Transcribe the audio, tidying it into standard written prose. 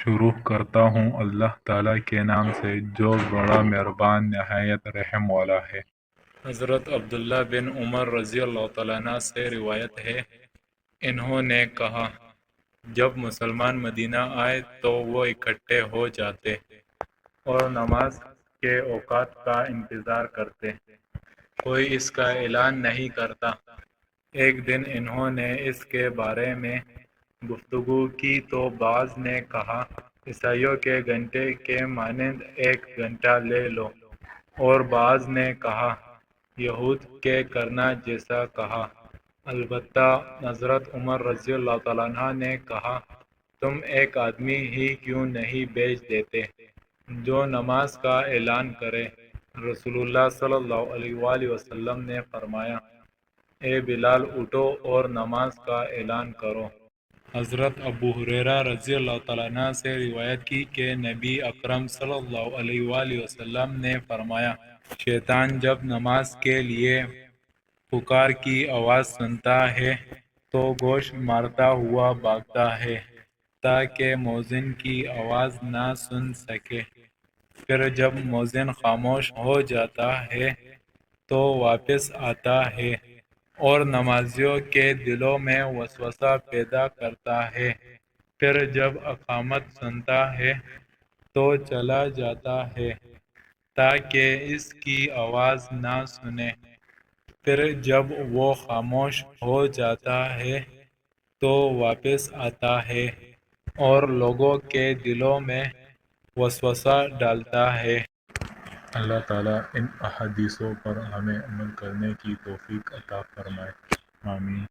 شروع کرتا ہوں اللہ تعالیٰ کے نام سے جو بڑا مہربان نہایت رحم والا ہے۔ حضرت عبداللہ بن عمر رضی اللہ تعالیٰ عنہ سے روایت ہے، انہوں نے کہا، جب مسلمان مدینہ آئے تو وہ اکٹھے ہو جاتے اور نماز کے اوقات کا انتظار کرتے، کوئی اس کا اعلان نہیں کرتا۔ ایک دن انہوں نے اس کے بارے میں گفتگو کی تو بعض نے کہا، عیسائیوں کے گھنٹے کے مانند ایک گھنٹہ لے لو، اور بعض نے کہا، یہود کے کرنا جیسا کہا۔ البتہ حضرت عمر رضی اللہ تعالیٰ عنہ نے کہا، تم ایک آدمی ہی کیوں نہیں بھیج دیتے جو نماز کا اعلان کرے؟ رسول اللہ صلی اللہ علیہ وآلہ وسلم نے فرمایا، اے بلال اٹھو اور نماز کا اعلان کرو۔ حضرت ابو ہریرہ رضی اللہ تعالیٰ عنہ سے روایت کی کہ نبی اکرم صلی اللہ علیہ وآلہ وسلم نے فرمایا، شیطان جب نماز کے لیے پکار کی آواز سنتا ہے تو گوش مارتا ہوا بھاگتا ہے تاکہ مؤذن کی آواز نہ سن سکے، پھر جب مؤذن خاموش ہو جاتا ہے تو واپس آتا ہے اور نمازیوں کے دلوں میں وسوسہ پیدا کرتا ہے، پھر جب اقامت سنتا ہے تو چلا جاتا ہے تاکہ اس کی آواز نہ سنے، پھر جب وہ خاموش ہو جاتا ہے تو واپس آتا ہے اور لوگوں کے دلوں میں وسوسہ ڈالتا ہے۔ اللہ تعالیٰ ان احادیثوں پر ہمیں عمل کرنے کی توفیق عطا فرمائے، آمین۔